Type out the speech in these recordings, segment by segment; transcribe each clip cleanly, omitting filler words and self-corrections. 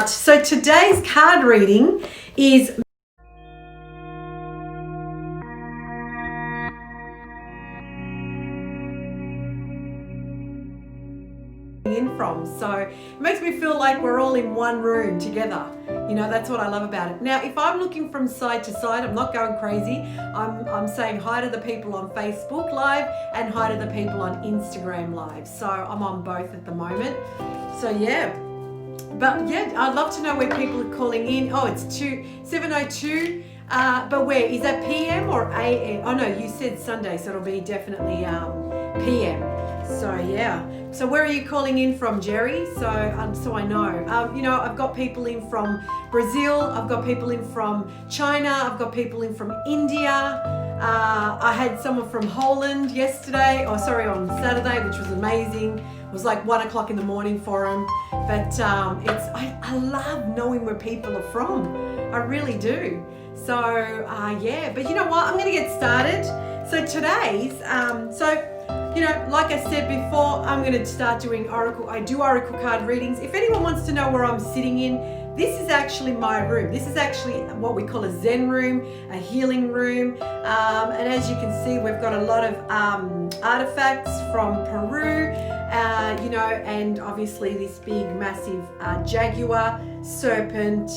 So today's card reading is in from. So it makes me feel like we're all in one room together. You know, that's what I love about it. Now, if I'm looking from side to side, I'm not going crazy. I'm saying hi to the people on Facebook Live and hi to the people on Instagram Live. So I'm on both at the moment. So yeah. But yeah, I'd love to know where people are calling in. Oh, it's 7:02. But where is that, PM or AM? Oh no, you said Sunday, so it'll be definitely PM. So yeah. So where are you calling in from, Jerry? So I know. You know, I've got people in from Brazil. I've got people in from China. I've got people in from India. I had someone from Holland yesterday. On Saturday, which was amazing. It was like 1 o'clock in the morning for them. But I love knowing where people are from. I really do. So yeah, but you know what? I'm going to get started. So today's, you know, like I said before, I'm going to start doing Oracle. I do Oracle card readings. If anyone wants to know where I'm sitting in, this is actually my room. This is actually what we call a Zen room, a healing room. And as you can see, we've got a lot of artifacts from Peru, you know, and obviously this big, massive jaguar, serpent,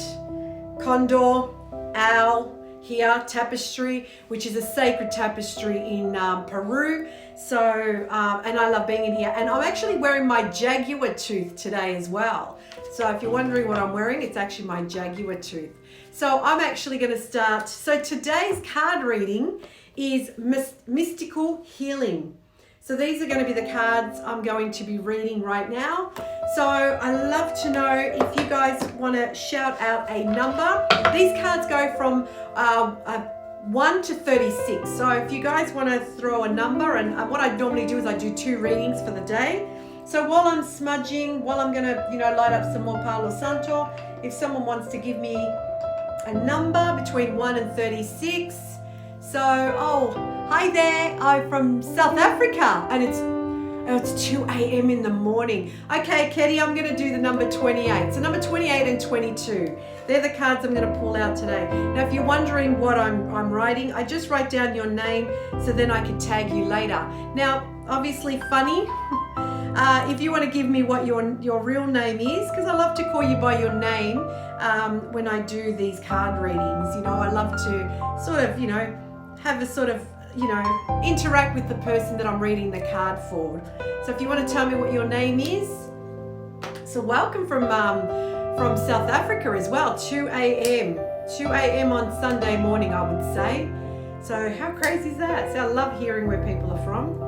condor, owl, here, tapestry, which is a sacred tapestry in Peru. So, and I love being in here. And I'm actually wearing my jaguar tooth today as well. So if you're wondering what I'm wearing, it's actually my jaguar tooth. So I'm actually going to start. So today's card reading is mystical healing. So these are going to be the cards I'm going to be reading right now. So I love to know if you guys want to shout out a number. These cards go from 1 to 36. So if you guys want to throw a number, and what I normally do is I do 2 readings for the day. So while I'm smudging, while I'm going to, you know, light up some more Palo Santo, if someone wants to give me a number between 1 and 36. So, oh, hi there, I'm from South Africa, and it's 2 a.m. in the morning. Okay, Ketty, I'm going to do the number 28. So number 28 and 22, they're the cards I'm going to pull out today. Now, if you're wondering what I'm writing, I just write down your name so then I can tag you later. Now, obviously funny, if you want to give me what your real name is, because I love to call you by your name when I do these card readings. You know, I love to sort of, you know, have a sort of, you know, interact with the person that I'm reading the card for. So if you want to tell me what your name is. So welcome from South Africa as well, 2 a.m. 2 a.m. on Sunday morning, I would say. So how crazy is that? So I love hearing where people are from.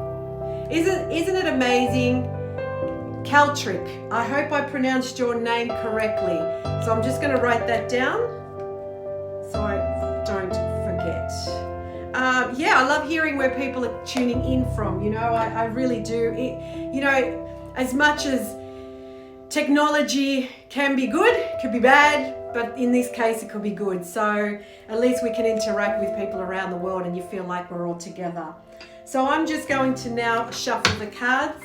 Isn't it amazing? Caltrick, I hope I pronounced your name correctly. So I'm just going to write that down so I don't forget. Yeah, I love hearing where people are tuning in from. You know, I really do. You know, as much as technology can be good, it could be bad, but in this case it could be good. So at least we can interact with people around the world and you feel like we're all together. So I'm just going to now shuffle the cards,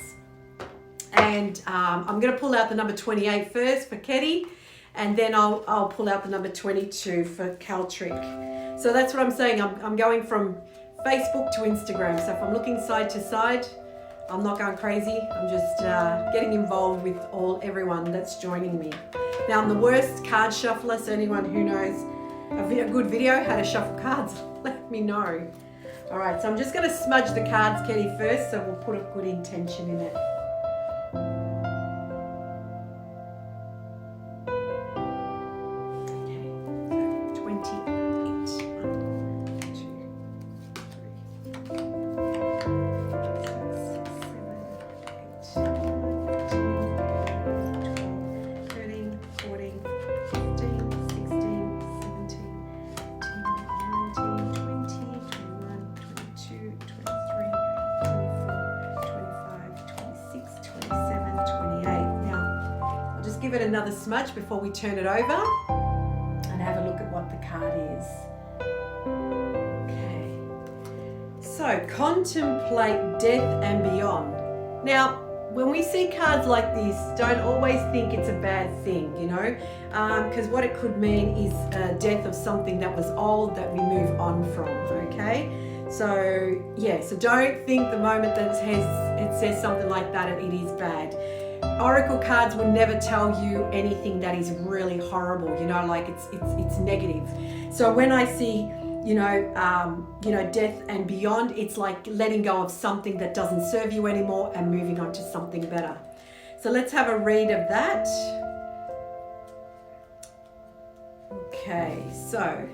and I'm going to pull out the number 28 first for Ketty, and then I'll pull out the number 22 for Caltrick. So that's what I'm saying. I'm going from Facebook to Instagram. So if I'm looking side to side, I'm not going crazy. I'm just getting involved with everyone that's joining me. Now, I'm the worst card shuffler, so anyone who knows a good video how to shuffle cards, let me know. All right, so I'm just going to smudge the cards, Ketty, first, so we'll put a good intention in it. Give it another smudge before we turn it over and have a look at what the card is. Okay, so contemplate death and beyond. Now, when we see cards like this, don't always think it's a bad thing, you know, because what it could mean is a death of something that was old that we move on from, okay? So yeah, so don't think the moment that it says something like that, it is bad. Oracle cards will never tell you anything that is really horrible, you know, like it's negative. So when I see, death and beyond, it's like letting go of something that doesn't serve you anymore and moving on to something better. So let's have a read of that. Okay, so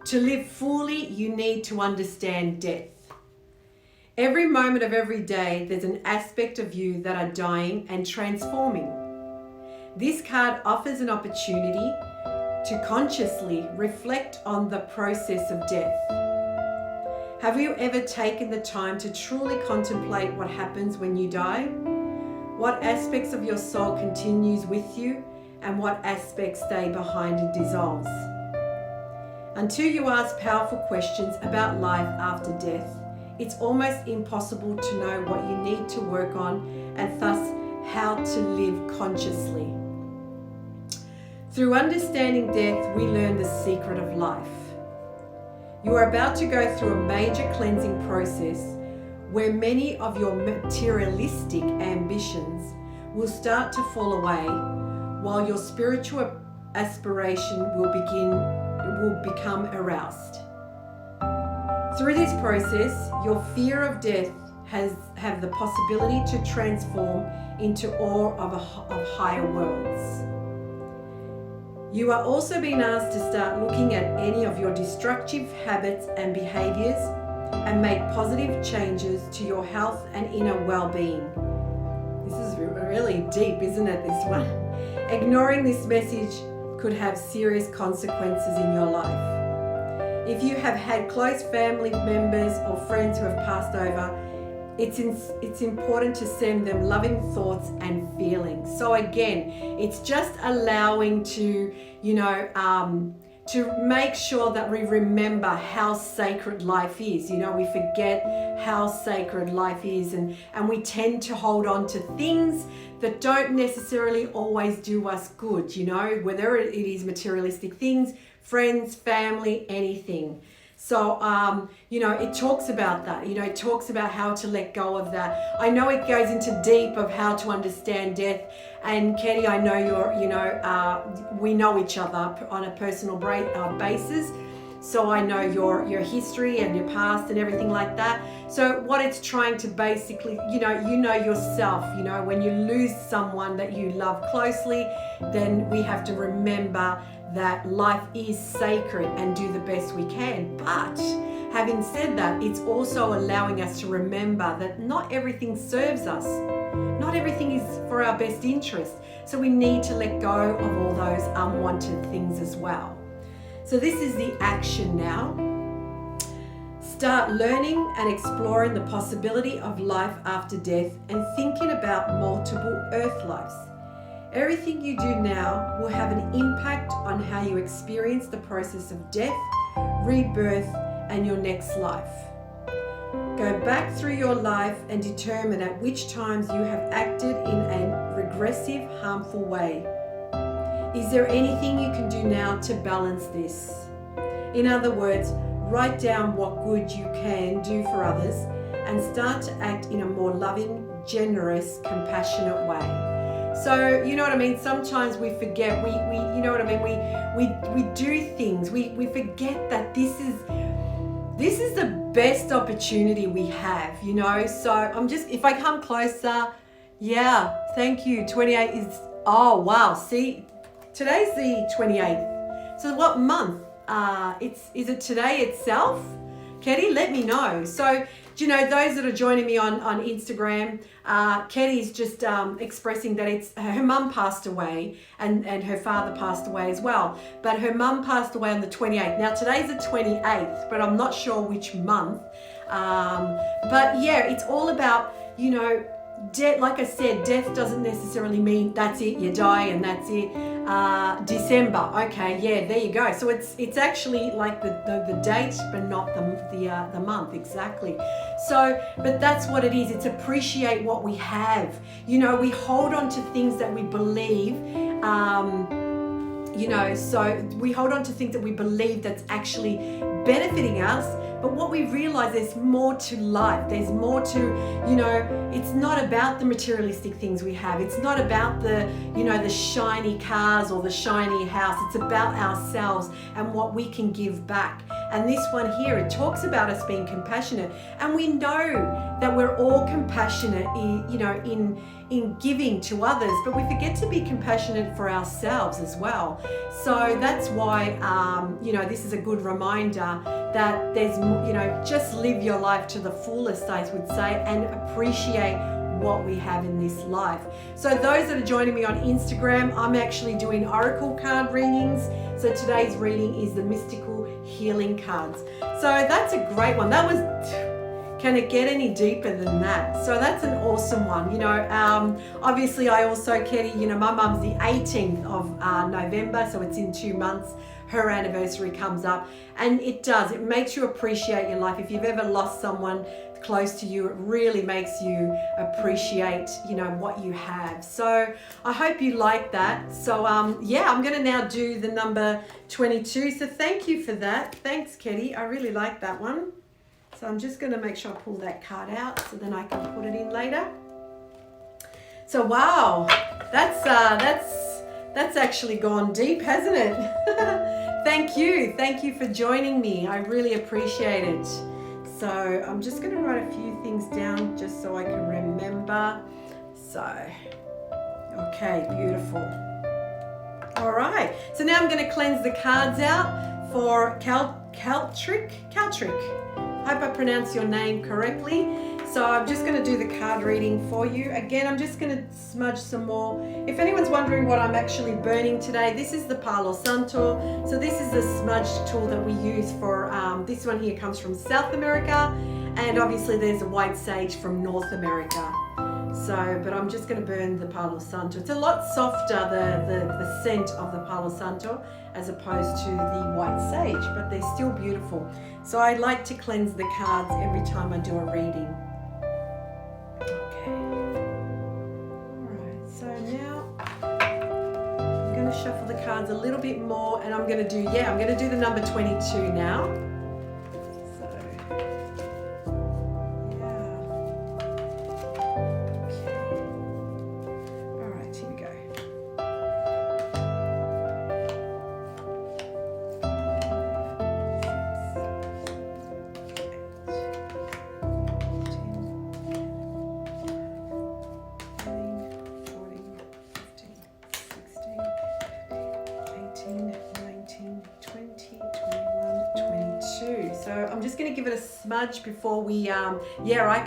to live fully, you need to understand death. Every moment of every day, there's an aspect of you that are dying and transforming. This card offers an opportunity to consciously reflect on the process of death. Have you ever taken the time to truly contemplate what happens when you die? What aspects of your soul continues with you and what aspects stay behind and dissolves? Until you ask powerful questions about life after death, it's almost impossible to know what you need to work on and thus how to live consciously. Through understanding death, we learn the secret of life. You are about to go through a major cleansing process where many of your materialistic ambitions will start to fall away, while your spiritual aspiration will become aroused. Through this process, your fear of death have the possibility to transform into awe of higher worlds. You are also being asked to start looking at any of your destructive habits and behaviors and make positive changes to your health and inner well-being. This is really deep, isn't it, this one? Ignoring this message could have serious consequences in your life. If you have had close family members or friends who have passed over, it's important to send them loving thoughts and feelings. So again, it's just allowing to, to make sure that we remember how sacred life is. We forget how sacred life is, and we tend to hold on to things that don't necessarily always do us good, whether it is materialistic things, friends, family, anything. So, it talks about that, it talks about how to let go of that. I know it goes into deep of how to understand death. And Katie, I know we know each other on a personal basis. So I know your history and your past and everything like that. So what it's trying to basically, you know yourself, when you lose someone that you love closely, then we have to remember that life is sacred and do the best we can. But having said that, it's also allowing us to remember that not everything serves us. Not everything is for our best interest. So we need to let go of all those unwanted things as well. So this is the action now. Start learning and exploring the possibility of life after death and thinking about multiple earth lives. Everything you do now will have an impact on how you experience the process of death, rebirth, and your next life. Go back through your life and determine at which times you have acted in a regressive, harmful way. Is there anything you can do now to balance this? In other words, write down what good you can do for others and start to act in a more loving, generous, compassionate way. So, you know what I mean? Sometimes we forget, we do things, we forget that this is the best opportunity we have, So if I come closer, yeah, thank you. 28 is, oh wow, see, today's the 28th. So what month? Is it today itself? Katie, let me know. So, those that are joining me on Instagram, Katie's just expressing that her mum passed away and her father passed away as well. But her mum passed away on the 28th. Now, today's the 28th, but I'm not sure which month. But yeah, it's all about, like I said, death doesn't necessarily mean that's it, you die and that's it. December, okay, yeah, there you go. So it's actually like the date, but not the month exactly. So, but that's what it is. It's appreciate what we have. You know, we hold on to things that we believe. You know, so we hold on to things that we believe that's actually benefiting us, but what we realize, there's more to life. There's more to, you know, it's not about the materialistic things we have. It's not about the, you know, the shiny cars or the shiny house. It's about ourselves and what we can give back. And this one here, it talks about us being compassionate. And we know that we're all compassionate, you know, in giving to others, but we forget to be compassionate for ourselves as well. So that's why, you know, this is a good reminder that there's, you know, just live your life to the fullest, I would say, and appreciate what we have in this life. So those that are joining me on Instagram, I'm actually doing oracle card readings. So today's reading is the mystical healing cards. So that's a great one. That was, can it get any deeper than that? So that's an awesome one. You know, obviously I also, Ketty, you know, my mum's the 18th of November, so it's in 2 months. Her anniversary comes up, and it makes you appreciate your life. If you've ever lost someone close to you, it really makes you appreciate, you know, what you have. So I hope you like that. So yeah, I'm going to now do the number 22. So thank you for that. Thanks, Ketty. I really like that one. So I'm just going to make sure I pull that card out so then I can put it in later. So wow, that's actually gone deep, hasn't it? Thank you for joining me. I really appreciate it. So I'm just going to write a few things down just so I can remember. So, okay, beautiful. All right, so now I'm going to cleanse the cards out for Caltrick. I hope I pronounced your name correctly. So I'm just going to do the card reading for you. Again, I'm just going to smudge some more. If anyone's wondering what I'm actually burning today, this is the Palo Santo. So this is the smudge tool that we use for, this one here comes from South America. And obviously there's a white sage from North America. So, but I'm just going to burn the Palo Santo. It's a lot softer, the scent of the Palo Santo, as opposed to the white sage, but they're still beautiful. So I like to cleanse the cards every time I do a reading. Okay. Alright, so now I'm going to shuffle the cards a little bit more, and I'm going to do, I'm going to do the number 22 now. I'm just going to give it a smudge before we, I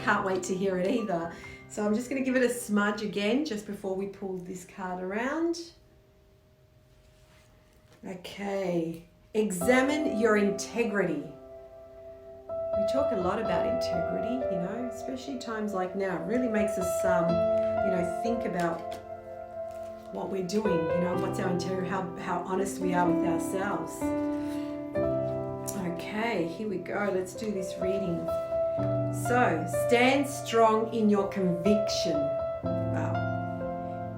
can't wait to hear it either. So I'm just going to give it a smudge again just before we pull this card around. Okay, examine your integrity. We talk a lot about integrity, you know, especially times like now. It really makes us, you know, think about what we're doing, you know, what's our integrity, how honest we are with ourselves. Okay, here we go. Let's do this reading. So, stand strong in your conviction.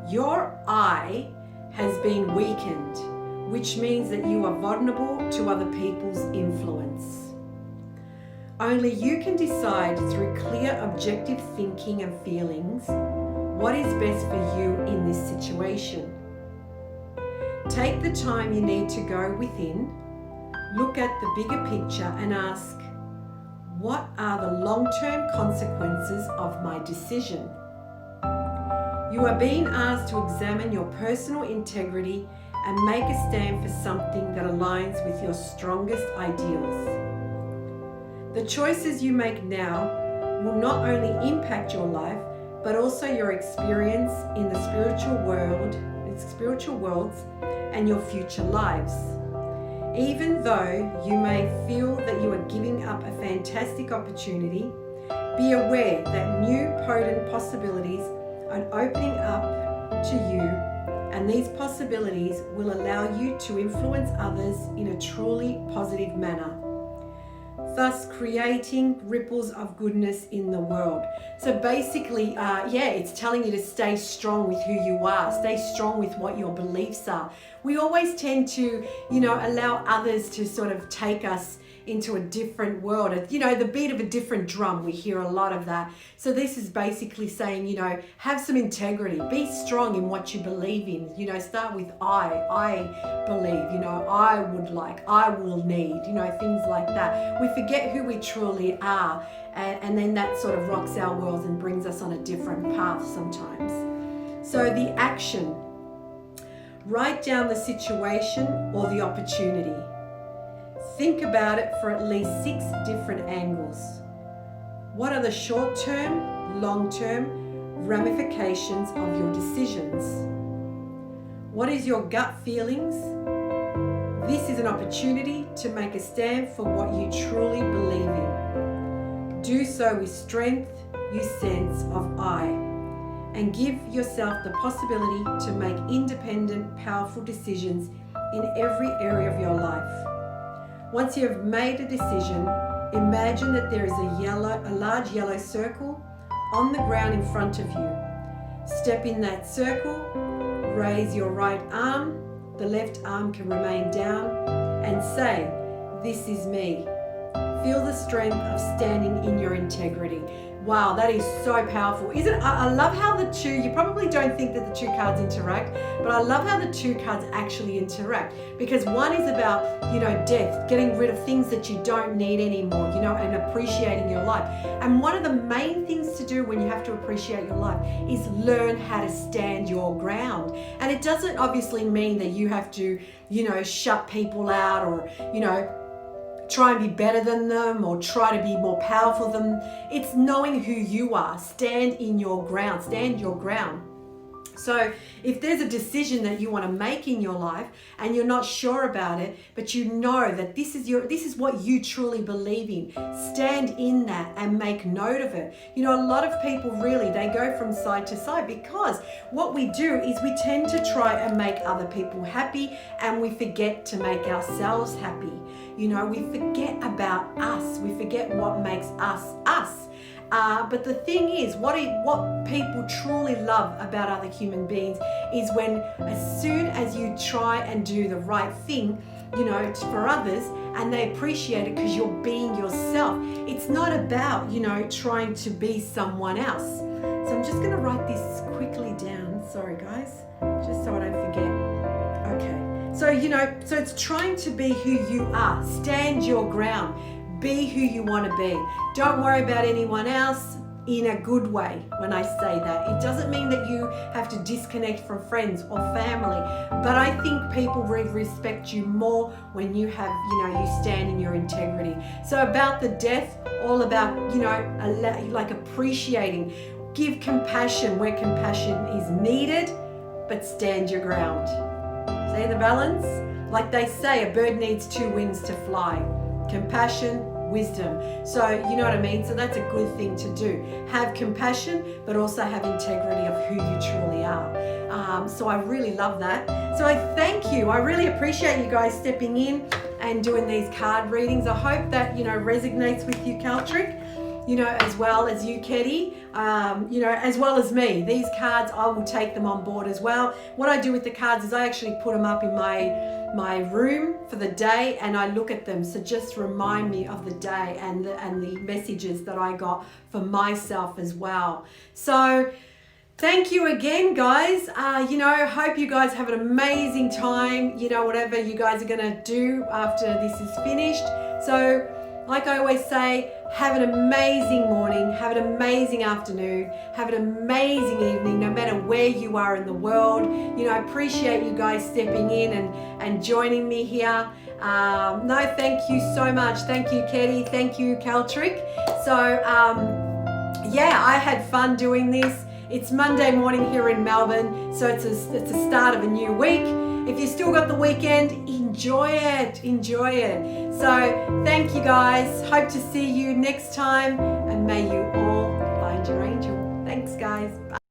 Your I has been weakened, which means that you are vulnerable to other people's influence. Only you can decide through clear, objective thinking and feelings what is best for you in this situation. Take the time you need to go within. Look at the bigger picture and ask, what are the long-term consequences of my decision? You are being asked to examine your personal integrity and make a stand for something that aligns with your strongest ideals. The choices you make now will not only impact your life, but also your experience in the spiritual worlds and your future lives. Even though you may feel that you are giving up a fantastic opportunity, Be aware that new potent possibilities are opening up to you, and these possibilities will allow you to influence others in a truly positive manner, thus creating ripples of goodness in the world. So basically, it's telling you to stay strong with who you are, stay strong with what your beliefs are. We always tend to, allow others to sort of take us into a different world. The beat of a different drum, we hear a lot of that. So this is basically saying, have some integrity, be strong in what you believe in. Start with I believe, I would like, I will need, things like that. We forget who we truly are, and then that sort of rocks our worlds and brings us on a different path sometimes. So the action, write down the situation or the opportunity. Think about it for at least 6 different angles. What are the short-term, long-term ramifications of your decisions? What is your gut feelings? This is an opportunity to make a stand for what you truly believe in. Do so with strength, use sense of I, and give yourself the possibility to make independent, powerful decisions in every area of your life. Once you have made a decision, imagine that there is a large yellow circle on the ground in front of you. Step in that circle, raise your right arm, the left arm can remain down, and say, "This is me." Feel the strength of standing in your integrity. Wow, that is so powerful. Isn't it? I love how the two, you probably don't think that the two cards interact, but I love how the two cards actually interact, because one is about, death, getting rid of things that you don't need anymore, and appreciating your life. And one of the main things to do when you have to appreciate your life is learn how to stand your ground. And it doesn't obviously mean that you have to, shut people out or, try and be better than them or try to be more powerful than them. It's knowing who you are. Stand in your ground. Stand your ground. So if there's a decision that you want to make in your life and you're not sure about it, but you know that this is what you truly believe in, stand in that and make note of it. A lot of people really, they go from side to side, because what we do is we tend to try and make other people happy, and we forget to make ourselves happy. We forget about us. We forget what makes us us. But the thing is, what people truly love about other human beings is when, as soon as you try and do the right thing, for others, and they appreciate it because you're being yourself. It's not about, trying to be someone else. So I'm just going to write this quickly down. Sorry, guys, just so I don't forget. Okay. So it's trying to be who you are. Stand your ground. Be who you want to be. Don't worry about anyone else, in a good way when I say that. It doesn't mean that you have to disconnect from friends or family, but I think people respect you more when you have, you stand in your integrity. So about the death, all about, like appreciating. Give compassion where compassion is needed, but stand your ground. See the balance? Like they say, a bird needs 2 wings to fly. Compassion, wisdom. So you know what I mean? So that's a good thing to do. Have compassion, but also have integrity of who you truly are. So I really love that. So I thank you. I really appreciate you guys stepping in and doing these card readings. I hope that, resonates with you, Caltrick, as well as you, Ketty, as well as me. These cards, I will take them on board as well. What I do with the cards is I actually put them up in my room for the day, and I look at them. So just remind me of the day and the messages that I got for myself as well. So thank you again, guys. Hope you guys have an amazing time, whatever you guys are going to do after this is finished. So like I always say, have an amazing morning, have an amazing afternoon, have an amazing evening, no matter where you are in the world. I appreciate you guys stepping in and joining me here. Thank you so much. Thank you, Ketty. Thank you, Caltrick. So, I had fun doing this. It's Monday morning here in Melbourne, so it's a start of a new week. If you still got the weekend, enjoy it. So thank you guys. Hope to see you next time, and may you all guys. Bye.